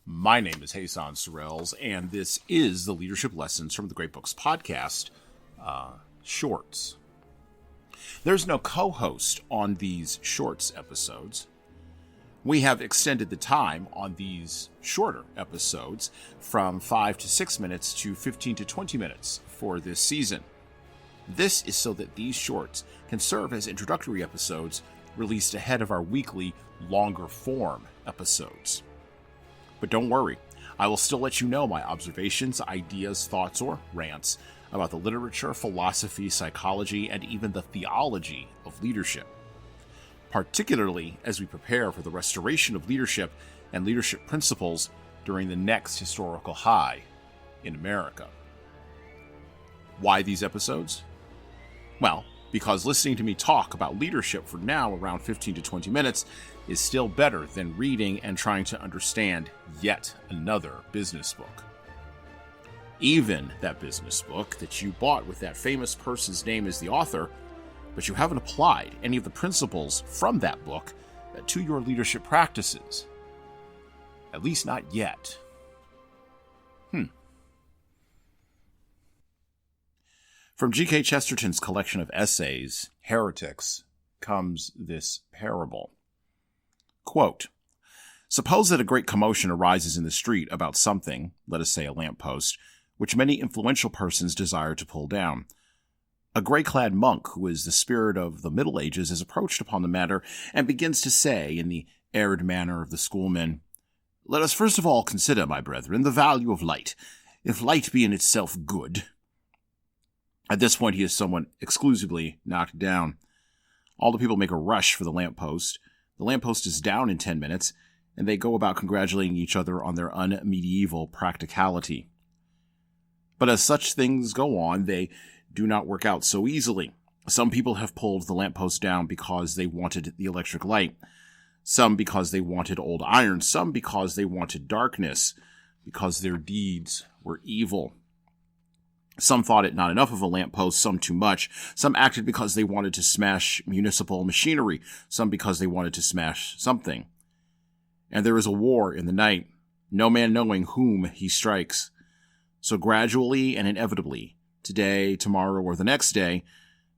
My name is Hassan Sorrells, and this is the Leadership Lessons from the Great Books podcast, Shorts. There's no co-host on these Shorts episodes. We have extended the time on these shorter episodes from 5 to 6 minutes to 15 to 20 minutes for this season. This is so that these shorts can serve as introductory episodes released ahead of our weekly, longer form episodes. But don't worry, I will still let you know my observations, ideas, thoughts, or rants about the literature, philosophy, psychology, and even the theology of leadership, particularly as we prepare for the restoration of leadership and leadership principles during the next historical high in America. Why these episodes? Well, because listening to me talk about leadership for now around 15 to 20 minutes is still better than reading and trying to understand yet another business book. Even that business book that you bought with that famous person's name as the author, but you haven't applied any of the principles from that book to your leadership practices. At least not yet. From G.K. Chesterton's collection of essays, Heretics, comes this parable. Quote, "Suppose that a great commotion arises in the street about something, let us say a lamppost, which many influential persons desire to pull down. A gray-clad monk, who is the spirit of the Middle Ages, is approached upon the matter and begins to say, in the arid manner of the schoolmen, 'Let us first of all consider, my brethren, the value of light. If light be in itself good—' At this point, he is somewhat exclusively knocked down. All the people make a rush for the lamppost. The lamppost is down in 10 minutes, and they go about congratulating each other on their unmedieval practicality. But as such things go on, they do not work out so easily. Some people have pulled the lamppost down because they wanted the electric light, some because they wanted old iron, some because they wanted darkness, because their deeds were evil. Some thought it not enough of a lamppost, some too much. Some acted because they wanted to smash municipal machinery, some because they wanted to smash something. And there is a war in the night, no man knowing whom he strikes. So gradually and inevitably, today, tomorrow, or the next day,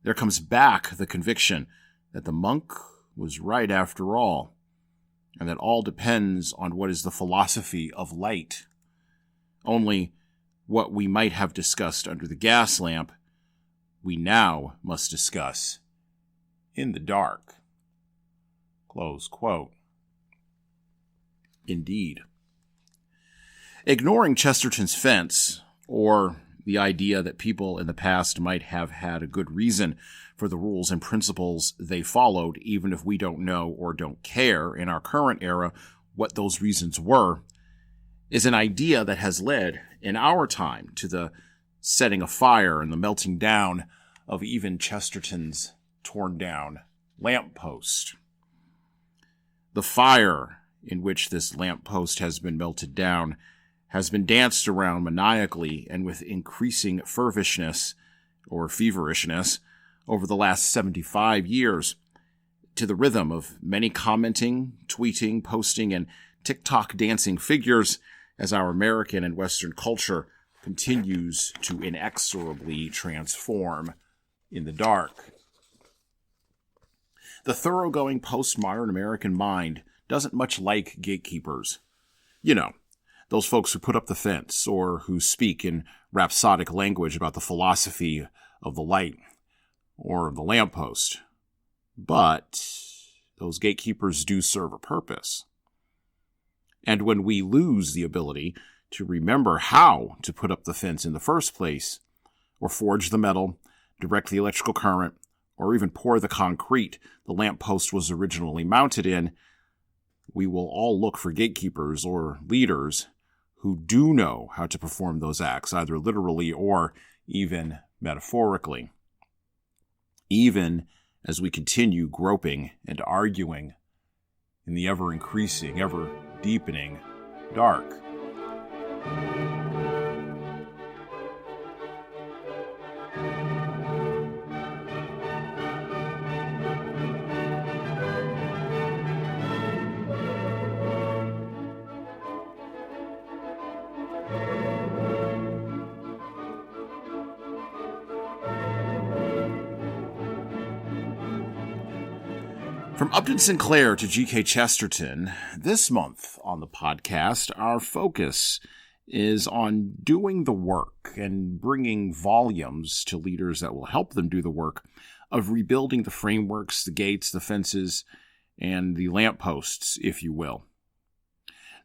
there comes back the conviction that the monk was right after all, and that all depends on what is the philosophy of light. Only what we might have discussed under the gas lamp, we now must discuss in the dark." Close quote. Indeed. Ignoring Chesterton's fence, or the idea that people in the past might have had a good reason for the rules and principles they followed, even if we don't know or don't care in our current era what those reasons were, is an idea that has led, in our time, to the setting afire and the melting down of even Chesterton's torn-down lamppost. The fire in which this lamppost has been melted down has been danced around maniacally and with increasing feverishness over the last 75 years, to the rhythm of many commenting, tweeting, posting, and TikTok dancing figures, as our American and Western culture continues to inexorably transform in the dark. The thoroughgoing postmodern American mind doesn't much like gatekeepers. You know, those folks who put up the fence or who speak in rhapsodic language about the philosophy of the light or the lamppost. But those gatekeepers do serve a purpose. And when we lose the ability to remember how to put up the fence in the first place, or forge the metal, direct the electrical current, or even pour the concrete the lamppost was originally mounted in, we will all look for gatekeepers or leaders who do know how to perform those acts, either literally or even metaphorically. Even as we continue groping and arguing in the ever-increasing, ever-deepening dark. From Upton Sinclair to G.K. Chesterton, this month on the podcast, our focus is on doing the work and bringing volumes to leaders that will help them do the work of rebuilding the frameworks, the gates, the fences, and the lampposts, if you will.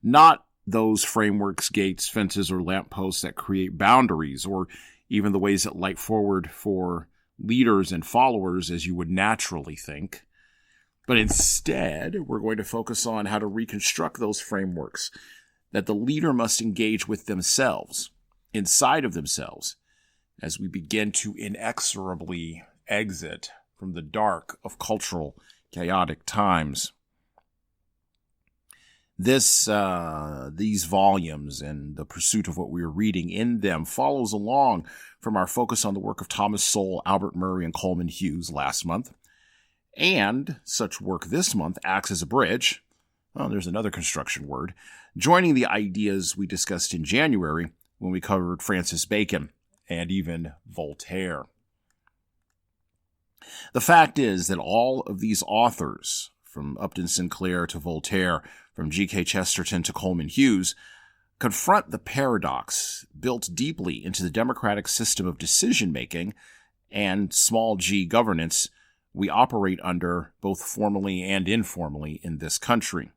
Not those frameworks, gates, fences, or lampposts that create boundaries, or even the ways that light forward for leaders and followers as you would naturally think. But instead, we're going to focus on how to reconstruct those frameworks that the leader must engage with themselves, inside of themselves, as we begin to inexorably exit from the dark of cultural, chaotic times. These volumes and the pursuit of what we are reading in them follows along from our focus on the work of Thomas Sowell, Albert Murray, and Coleman Hughes last month. And such work this month acts as a bridge, there's another construction word, joining the ideas we discussed in January when we covered Francis Bacon and even Voltaire. The fact is that all of these authors, from Upton Sinclair to Voltaire, from G.K. Chesterton to Coleman Hughes, confront the paradox built deeply into the democratic system of decision-making and small g governance we operate under both formally and informally in this country.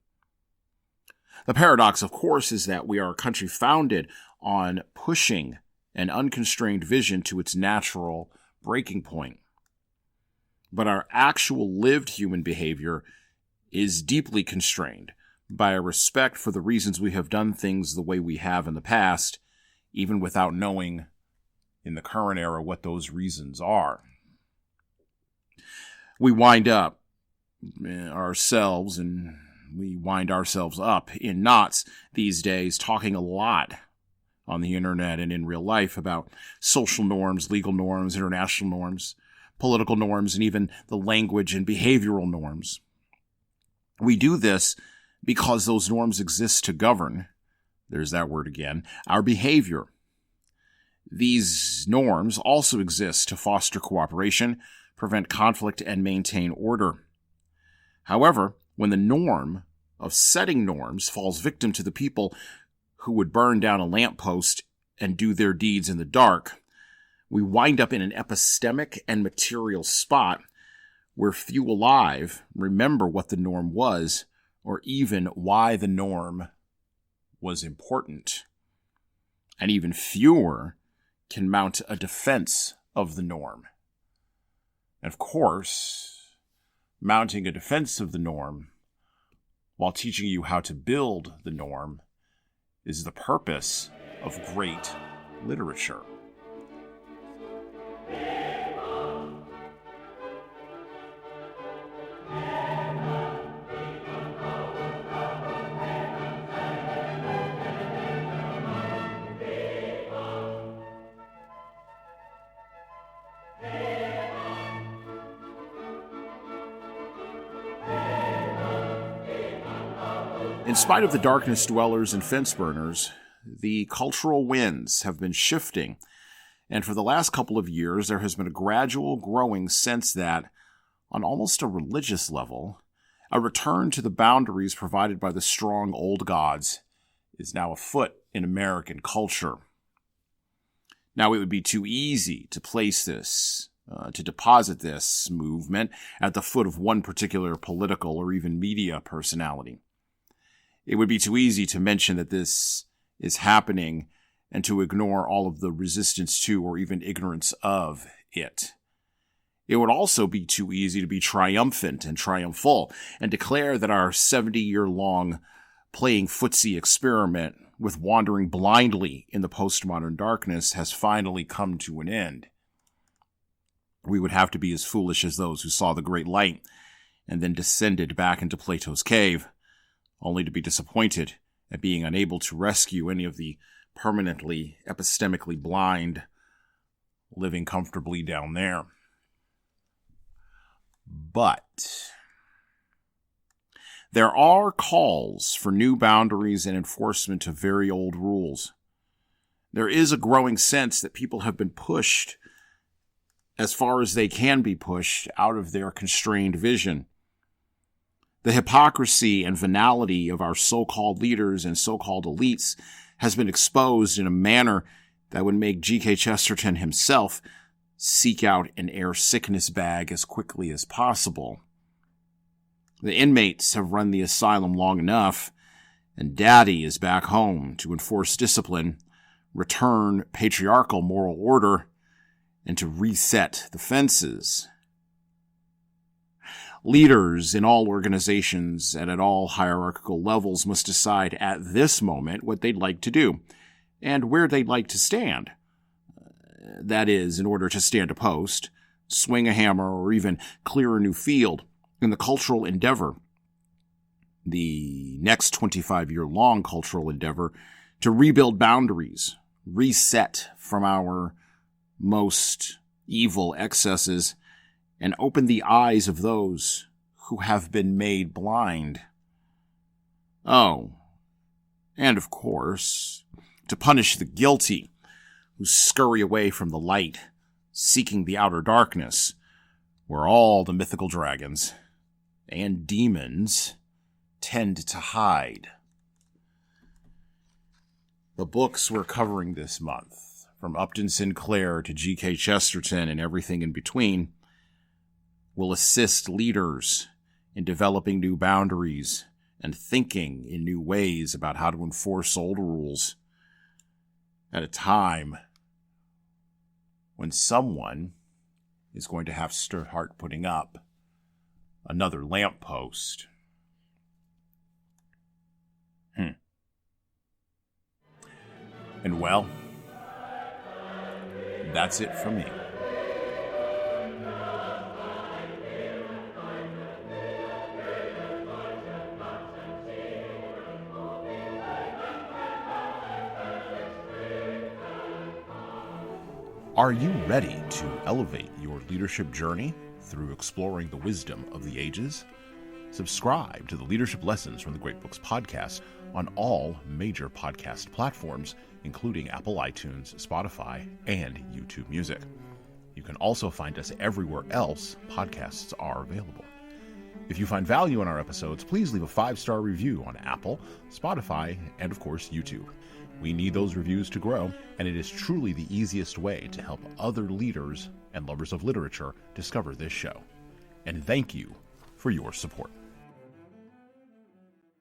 The paradox, of course, is that we are a country founded on pushing an unconstrained vision to its natural breaking point. But our actual lived human behavior is deeply constrained by a respect for the reasons we have done things the way we have in the past, even without knowing in the current era what those reasons are. We wind up ourselves and we wind ourselves up in knots these days, talking a lot on the internet and in real life about social norms, legal norms, international norms, political norms, and even the language and behavioral norms. We do this because those norms exist to govern, there's that word again, our behavior. These norms also exist to foster cooperation, prevent conflict, and maintain order. However, when the norm of setting norms falls victim to the people who would burn down a lamppost and do their deeds in the dark, we wind up in an epistemic and material spot where few alive remember what the norm was or even why the norm was important. And even fewer can mount a defense of the norm. And of course, mounting a defense of the norm while teaching you how to build the norm is the purpose of great literature. In spite of the darkness dwellers and fence burners, the cultural winds have been shifting, and for the last couple of years there has been a gradual growing sense that, on almost a religious level, a return to the boundaries provided by the strong old gods is now afoot in American culture. Now, it would be too easy to place this, to deposit this movement at the foot of one particular political or even media personality. It would be too easy to mention that this is happening and to ignore all of the resistance to or even ignorance of it. It would also be too easy to be triumphant and triumphal and declare that our 70-year-long playing footsie experiment with wandering blindly in the postmodern darkness has finally come to an end. We would have to be as foolish as those who saw the great light and then descended back into Plato's cave, only to be disappointed at being unable to rescue any of the permanently epistemically blind living comfortably down there. But there are calls for new boundaries and enforcement of very old rules. There is a growing sense that people have been pushed as far as they can be pushed out of their constrained vision. The hypocrisy and venality of our so-called leaders and so-called elites has been exposed in a manner that would make G.K. Chesterton himself seek out an air sickness bag as quickly as possible. The inmates have run the asylum long enough, and Daddy is back home to enforce discipline, return patriarchal moral order, and to reset the fences. Leaders in all organizations and at all hierarchical levels must decide at this moment what they'd like to do and where they'd like to stand. That is, in order to stand a post, swing a hammer, or even clear a new field in the cultural endeavor, the next 25-year-long cultural endeavor, to rebuild boundaries, reset from our most evil excesses, and open the eyes of those who have been made blind. Oh, and of course, to punish the guilty who scurry away from the light, seeking the outer darkness, where all the mythical dragons and demons tend to hide. The books we're covering this month, from Upton Sinclair to G.K. Chesterton and everything in between, will assist leaders in developing new boundaries and thinking in new ways about how to enforce old rules at a time when someone is going to have to start putting up another lamppost. And well, that's it for me. Are you ready to elevate your leadership journey through exploring the wisdom of the ages? Subscribe to the Leadership Lessons from the Great Books podcast on all major podcast platforms, including Apple iTunes, Spotify, and YouTube Music. You can also find us everywhere else podcasts are available. If you find value in our episodes, please leave a 5-star review on Apple, Spotify, and of course, YouTube. We need those reviews to grow, and it is truly the easiest way to help other leaders and lovers of literature discover this show. And thank you for your support.